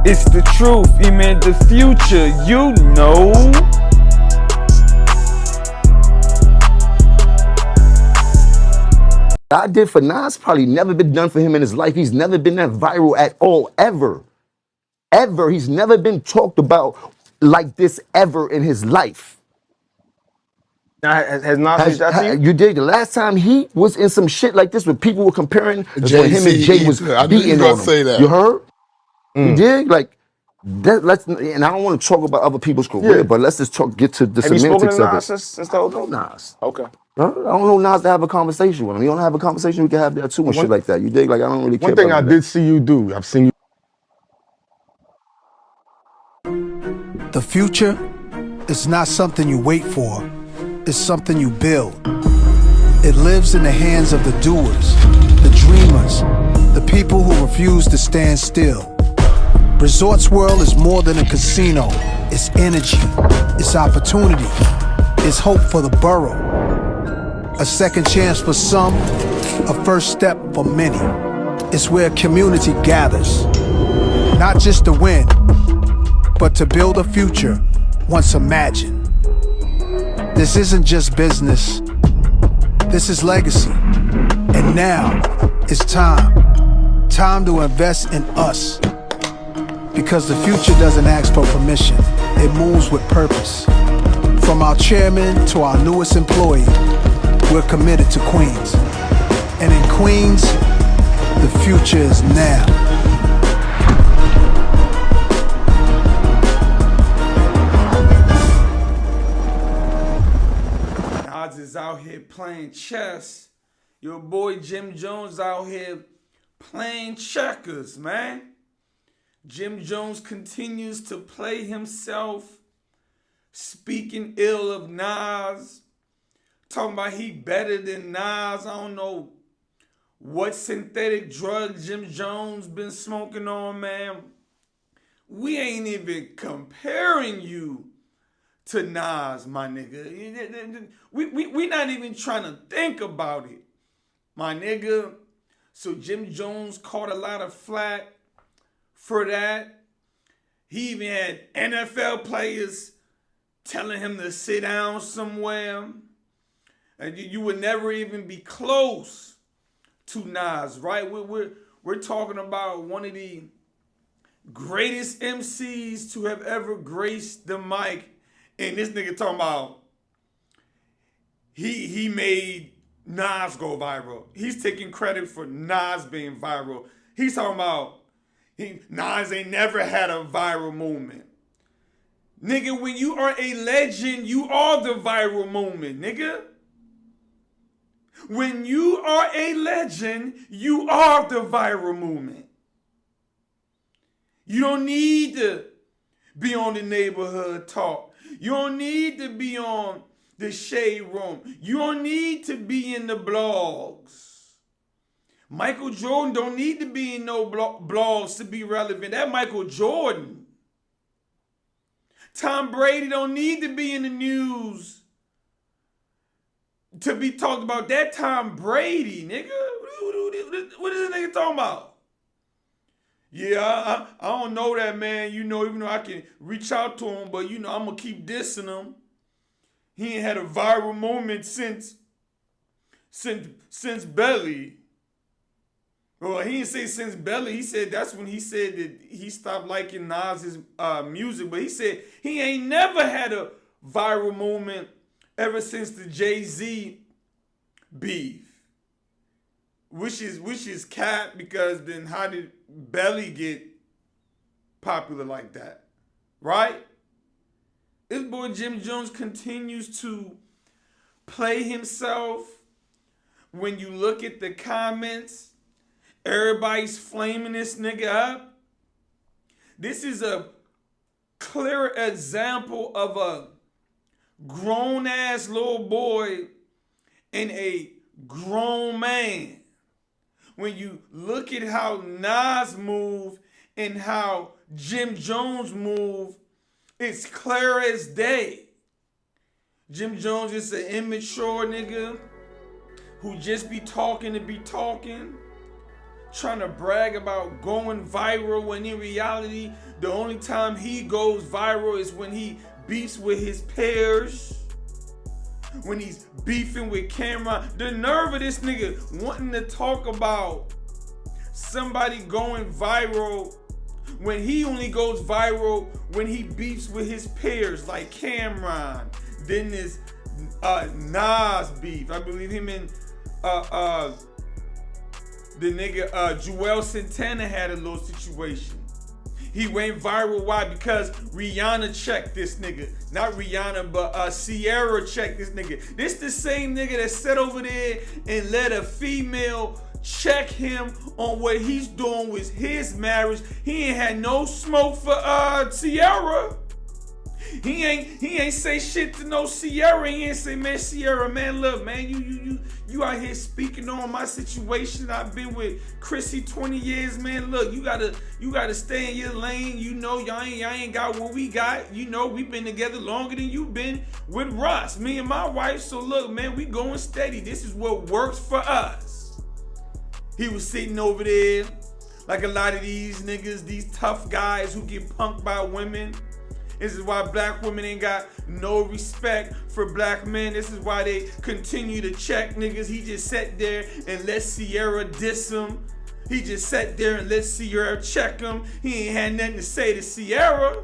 It's the truth, man, the future, you know. I did for Nas probably never been done for him in his life. He's never been that viral at all, ever. Ever. He's never been talked about like this ever in his life. Now, has Nas reached out to you? You did the last time he was in some shit like this where people were comparing is when him and JC Jay was either. I knew you beating gonna on him. say You that. heard? You dig? Like that. And I don't want to talk about other people's career, Yeah. but let's just get to the Have you spoken to semantics of Nas it. since the whole I don't thing? know Nas. Okay. I don't know Nas to have a conversation with him. You want to have a conversation, we can have that too and shit like that. You dig? Like I don't really care One about thing I none of did see you do, I've seen you. The future is not something you wait for, it's something you build. It lives in the hands of the doers, the dreamers, the people who refuse to stand still. Resorts World is more than a casino. It's energy, it's opportunity, it's hope for the borough. A second chance for some, a first step for many. It's where community gathers, not just to win, but to build a future once imagined. This isn't just business, this is legacy. And now, it's time. Time to invest in us. Because the future doesn't ask for permission, it moves with purpose. From our chairman to our newest employee, we're committed to Queens. And in Queens, the future is now. Nas is out here playing chess. Your boy Jim Jones out here playing checkers, man. Jim Jones continues to play himself, speaking ill of Nas, talking about he better than Nas. I don't know what synthetic drug Jim Jones been smoking on, man. We ain't even comparing you to Nas, my nigga. We not even trying to think about it, my nigga. So Jim Jones caught a lot of flack for that. He even had NFL players telling him to sit down somewhere. And you would never even be close to Nas, right? We're talking about one of the greatest MCs to have ever graced the mic. And this nigga talking about he made Nas go viral. He's taking credit for Nas being viral. He's talking about Nas ain't never had a viral moment. Nigga, when you are a legend, you are the viral moment, nigga. When you are a legend, you are the viral movement. You don't need to be on the neighborhood talk. You don't need to be on the shade room. You don't need to be in the blogs. Michael Jordan don't need to be in no blogs to be relevant. That Michael Jordan. Tom Brady don't need to be in the news to be talked about. That Tom Brady, nigga. What is this nigga talking about? Yeah, I don't know that man. You know, even though I can reach out to him, but you know, I'm gonna keep dissing him. He ain't had a viral moment since Belly. Well, he didn't say since Belly. He said that's when he said that he stopped liking Nas's music. But he said he ain't never had a viral moment ever since the Jay-Z beef. Which is cap, because then how did Belly get popular like that? Right? This boy Jim Jones continues to play himself. When you look at the comments, everybody's flaming this nigga up. This is a clear example of a grown-ass little boy and a grown man. When you look at how Nas move and how Jim Jones move, it's clear as day. Jim Jones is an immature nigga who just be talking to be talking. trying to brag about going viral when in reality, the only time he goes viral is when he beefs with his peers, when he's beefing with Cameron. The nerve of this nigga wanting to talk about somebody going viral when he only goes viral when he beefs with his peers like Cameron. Then this Nas beef. I believe him and the nigga Joel Santana had a little situation. He went viral. Why? Because Rihanna checked this nigga. Not Rihanna, but Sierra checked this nigga. This the same nigga that sat over there and let a female check him on what he's doing with his marriage. He ain't had no smoke for Sierra. He ain't say shit to no Sierra. He ain't say, man, Sierra, man, look, man, you out here speaking on my situation. I've been with Chrissy 20 years, man. Look, you gotta stay in your lane. You know, y'all ain't got what we got. You know, we've been together longer than you've been with Ross, me and my wife. So look, man, we going steady. This is what works for us. He was sitting over there like a lot of these niggas, these tough guys who get punked by women. This is why black women ain't got no respect for black men. This is why they continue to check niggas. He just sat there and let Sierra diss him. He just sat there and let Sierra check him. He ain't had nothing to say to Sierra.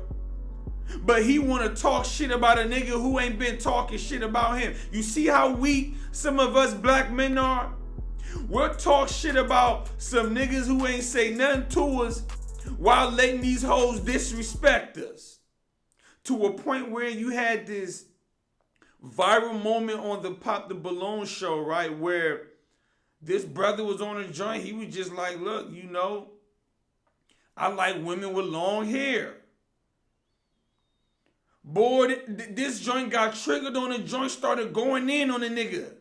But he want to talk shit about a nigga who ain't been talking shit about him. You see how weak some of us black men are? We'll talk shit about some niggas who ain't say nothing to us while letting these hoes disrespect us. To a point where you had this viral moment on the Pop the Balloon show, right? Where this brother was on a joint. He was just like, look, you know, I like women with long hair. Boy, this joint got triggered on the joint, started going in on the nigga.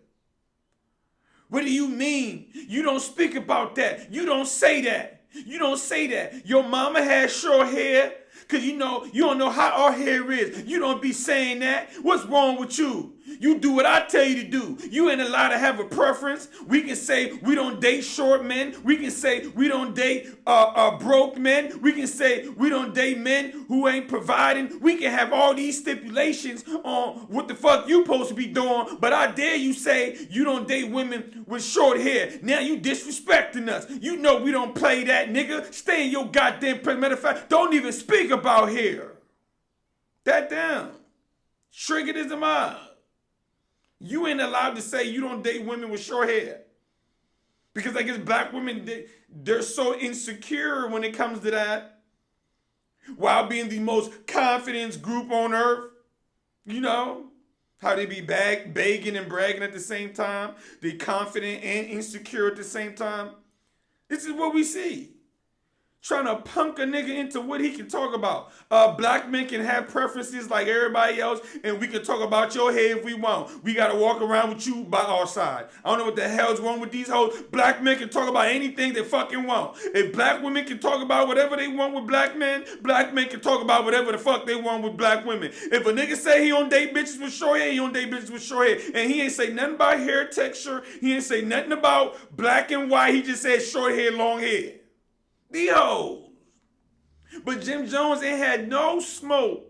What do you mean? You don't speak about that. You don't say that. You don't say that. Your mama had short hair. Cause you don't know how our hair is. You don't be saying that. What's wrong with you? You do what I tell you to do. You ain't allowed to have a preference. We can say we don't date short men. We can say we don't date broke men. We can say we don't date men who ain't providing. We can have all these stipulations on what the fuck you supposed to be doing. But I dare you say you don't date women with short hair. Now you disrespecting us. You know we don't play that, nigga. Stay in your goddamn place. Matter of fact, don't even speak about hair. That down. Triggered as a mob. You ain't allowed to say you don't date women with short hair. Because I guess black women, they're so insecure when it comes to that. While being the most confident group on earth. You know, how they be begging and bragging at the same time. They confident and insecure at the same time. This is what we see. Trying to punk a nigga into what he can talk about. Black men can have preferences like everybody else, and we can talk about your hair if we want. We gotta walk around with you by our side. I don't know what the hell's wrong with these hoes. Black men can talk about anything they fucking want. If black women can talk about whatever they want with black men can talk about whatever the fuck they want with black women. If a nigga say he don't date bitches with short hair, he don't date bitches with short hair. And he ain't say nothing about hair texture. He ain't say nothing about black and white. He just said short hair, long hair. The hoes. But Jim Jones ain't had no smoke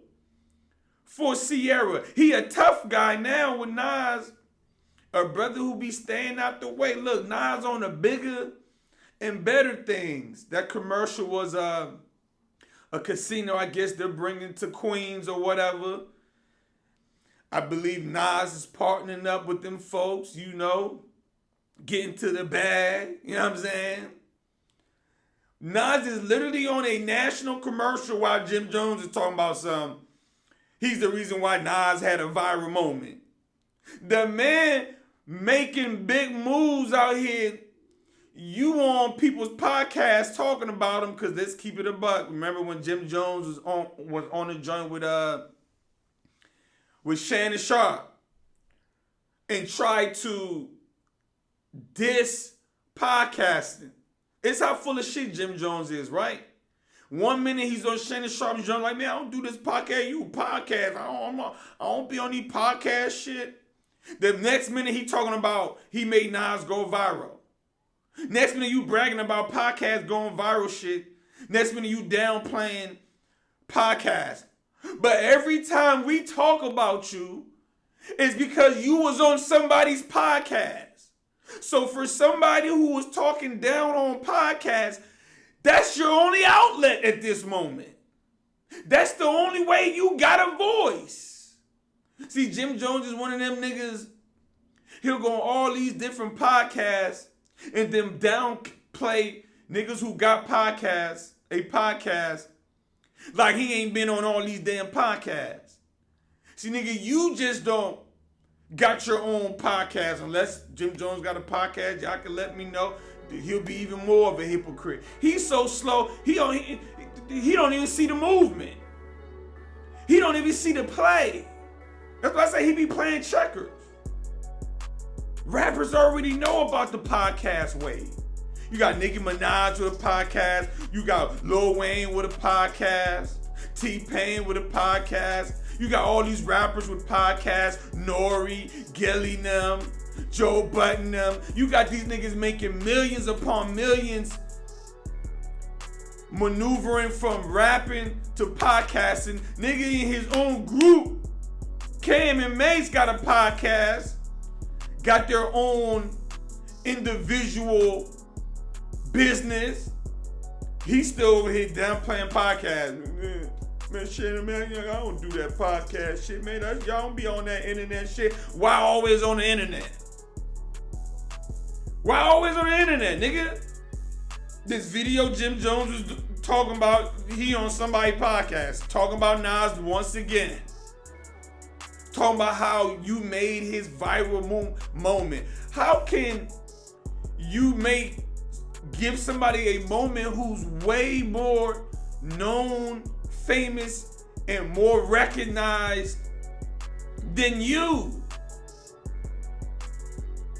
for Sierra. He a tough guy now with Nas, a brother who be staying out the way. Look, Nas on the bigger and better things. That commercial was a casino, I guess they're bringing to Queens or whatever. I believe Nas is partnering up with them folks, you know, getting to the bag, you know what I'm saying? Nas is literally on a national commercial while Jim Jones is talking about something. He's the reason why Nas had a viral moment. The man making big moves out here. You on people's podcasts talking about him because let's keep it a buck. Remember when Jim Jones was on the joint with Shannon Sharp and tried to diss podcasting. It's how full of shit Jim Jones is, right? 1 minute he's on Shannon Sharp's joint like, man, I don't do this podcast. You podcast. I don't be on these podcast shit. The next minute he talking about he made Nas go viral. Next minute you bragging about podcasts going viral shit. Next minute you downplaying podcasts. But every time we talk about you, it's because you was on somebody's podcast. So for somebody who was talking down on podcasts, that's your only outlet at this moment. That's the only way you got a voice. See, Jim Jones is one of them niggas. He'll go on all these different podcasts and then downplay niggas who got a podcast, like he ain't been on all these damn podcasts. See, nigga, you just don't got your own podcast. Unless Jim Jones got a podcast, y'all can let me know. He'll be even more of a hypocrite. He's so slow, he don't even see the movement. He don't even see the play. That's why I say he be playing checkers. Rappers already know about the podcast wave. You got Nicki Minaj with a podcast. You got Lil Wayne with a podcast. T-Pain with a podcast. You got all these rappers with podcasts. Nori, Gilly them, Joe Budden them. You got these niggas making millions upon millions, maneuvering from rapping to podcasting. Nigga in his own group, Cam and Mace got a podcast. Got their own individual business. He's still over here downplaying podcasts. Man, shit, man, I don't do that podcast shit, man. Y'all don't be on that internet shit. Why always on the internet? Why always on the internet, nigga? This video Jim Jones was talking about, he on somebody's podcast, talking about Nas once again. Talking about how you made his viral moment. How can you give somebody a moment who's way more known, famous, and more recognized than you?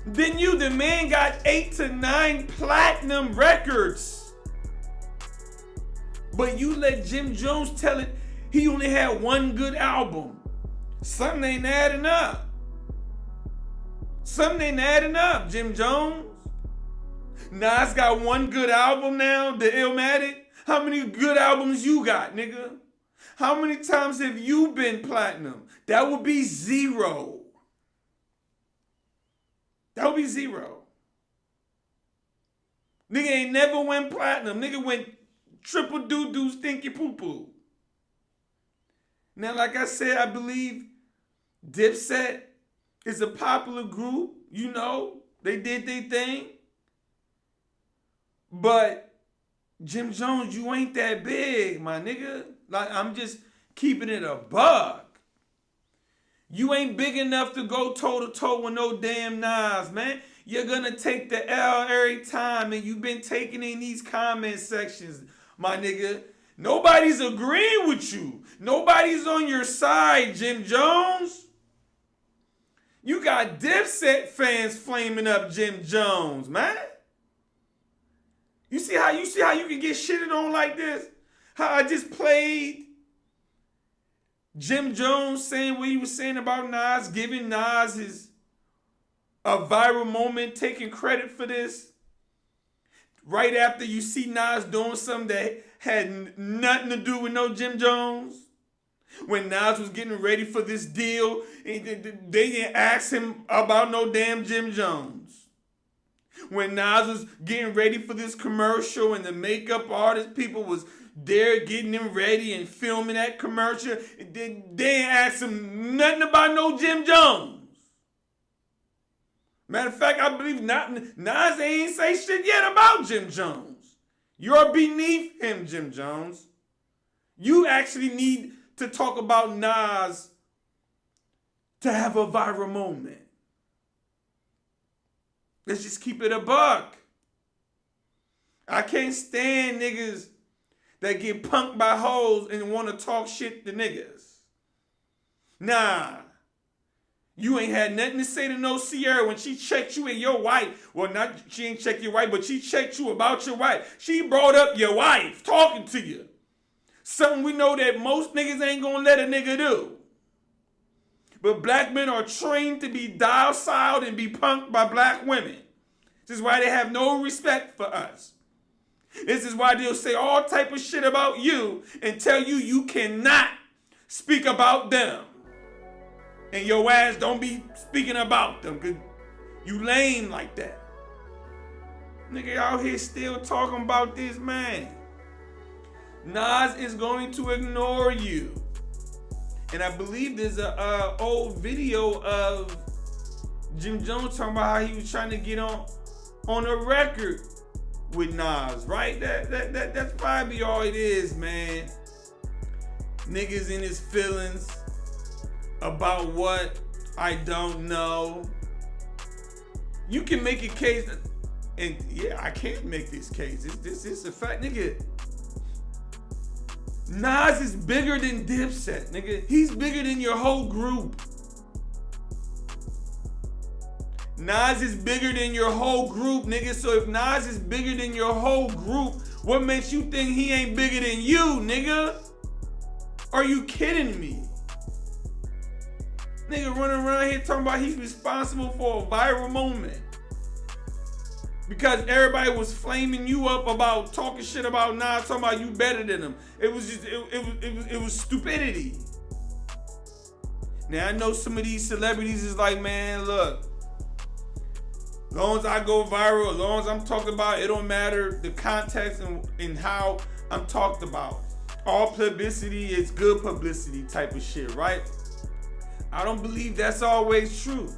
The man got 8 to 9 platinum records. But you let Jim Jones tell it, he only had one good album. Something ain't adding up. Something ain't adding up, Jim Jones. Nas got one good album now, the Illmatic. How many good albums you got, nigga? How many times have you been platinum? That would be 0. That would be 0. Nigga ain't never went platinum. Nigga went triple doo-doo stinky poo-poo. Now, like I said, I believe Dipset is a popular group. You know, they did their thing. But Jim Jones, you ain't that big, my nigga. Like, I'm just keeping it a buck. You ain't big enough to go toe-to-toe with no damn Nas, man. You're gonna take the L every time, and you've been taking in these comment sections, my nigga. Nobody's agreeing with you. Nobody's on your side, Jim Jones. You got Dipset fans flaming up Jim Jones, man. You see how you can get shitted on like this? How I just played Jim Jones saying what he was saying about Nas, giving Nas a viral moment, taking credit for this. Right after you see Nas doing something that had nothing to do with no Jim Jones. When Nas was getting ready for this deal, they didn't ask him about no damn Jim Jones. When Nas was getting ready for this commercial and the makeup artist people was there getting him ready and filming that commercial, they didn't ask him nothing about no Jim Jones. Matter of fact, I believe Nas ain't say shit yet about Jim Jones. You're beneath him, Jim Jones. You actually need to talk about Nas to have a viral moment. Let's just keep it a buck. I can't stand niggas that get punked by hoes and want to talk shit to niggas. Nah. You ain't had nothing to say to no Sierra when she checked you and your wife. Well, she ain't checked your wife, but she checked you about your wife. She brought up your wife talking to you. Something we know that most niggas ain't gonna let a nigga do. But black men are trained to be docile and be punked by black women. This is why they have no respect for us. This is why they'll say all type of shit about you and tell you you cannot speak about them. And your ass don't be speaking about them because you lame like that. Nigga out here still talking about this man. Nas is going to ignore you. And I believe there's a old video of Jim Jones talking about how he was trying to get on a record with Nas, right? That's probably all it is, man. Niggas in his feelings about what I don't know. You can make a case, and yeah, I can't make this case. This is a fact, nigga. Nas is bigger than Dipset, nigga. He's bigger than your whole group. Nas is bigger than your whole group, nigga. So if Nas is bigger than your whole group, what makes you think he ain't bigger than you, nigga? Are you kidding me? Nigga running around here talking about he's responsible for a viral moment. Because everybody was flaming you up about talking shit about Nas, talking about you better than him. It was just, it was stupidity. Now I know some of these celebrities is like, man, look, as long as I go viral, as long as I'm talked about, it don't matter the context and how I'm talked about. All publicity is good publicity type of shit, right? I don't believe that's always true.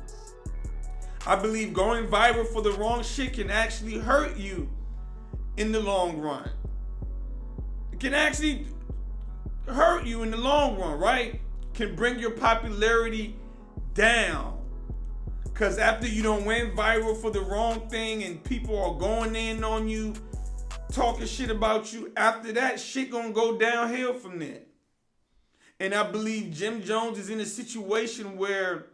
I believe going viral for the wrong shit can actually hurt you in the long run. It can actually hurt you in the long run, right? Can bring your popularity down. Because after you done went viral for the wrong thing and people are going in on you, talking shit about you, after that, shit gonna go downhill from there. And I believe Jim Jones is in a situation where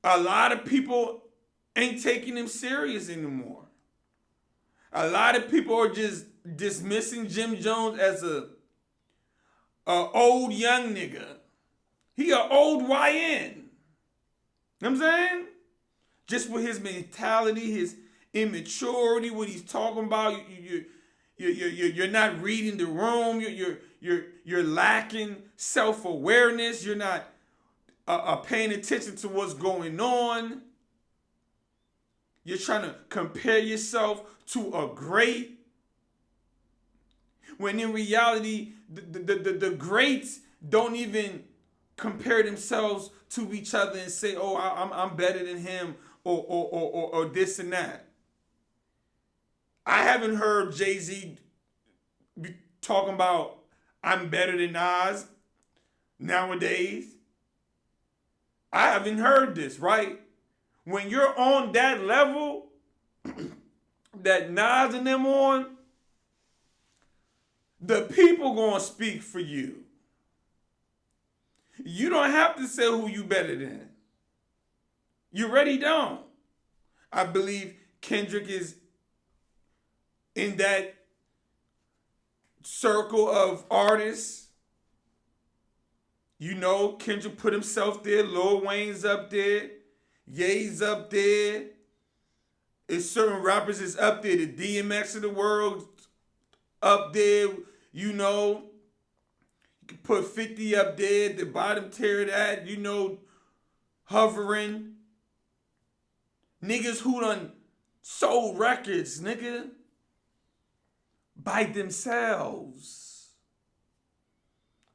a lot of people ain't taking him serious anymore. A lot of people are just dismissing Jim Jones as a old young nigga. He a old YN. You know what I'm saying? Just with his mentality, his immaturity, what he's talking about, you're not reading the room. You're lacking self-awareness. You're not paying attention to what's going on. You're trying to compare yourself to a great, when in reality, the greats don't even compare themselves to each other and say, oh, I'm better than him, or this and that. I haven't heard Jay-Z be talking about I'm better than Nas nowadays. I haven't heard this, right? When you're on that level that Nas and them on, the people gonna speak for you. You don't have to say who you better than. You already don't. I believe Kendrick is in that circle of artists. You know, Kendrick put himself there. Lil Wayne's up there. Ye's up there. It's certain rappers is up there. The DMX of the world up there. You know, you can put 50 up there. The bottom tier of that, you know, hovering. Niggas who done sold records, nigga, by themselves.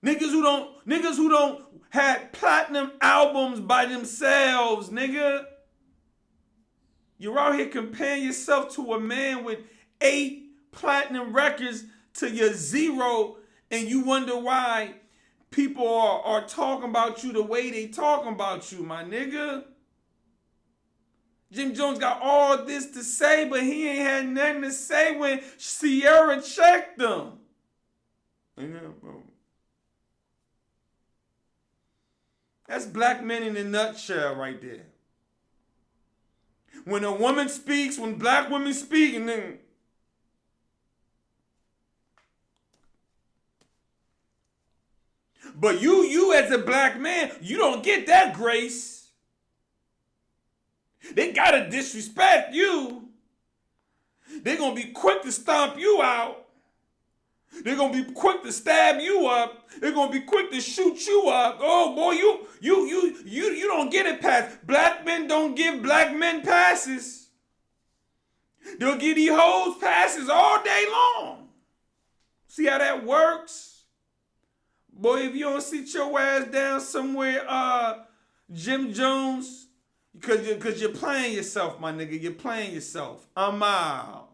Niggas who don't had platinum albums by themselves, nigga. You're out here comparing yourself to a man with 8 platinum records to your 0, and you wonder why people are talking about you the way they talking about you, my nigga. Jim Jones got all this to say, but he ain't had nothing to say when Sierra checked him. Yeah, bro. That's black men in a nutshell right there. When a woman speaks, when black women speak, and then but you as a black man, you don't get that grace. They gotta disrespect you. They're gonna be quick to stomp you out. They're gonna be quick to stab you up. They're gonna be quick to shoot you up. Oh boy, you don't get it past. Black men don't give black men passes. They'll give these hoes passes all day long. See how that works? Boy, if you don't sit your ass down somewhere, Jim Jones, because you're playing yourself, my nigga. You're playing yourself. I'm out.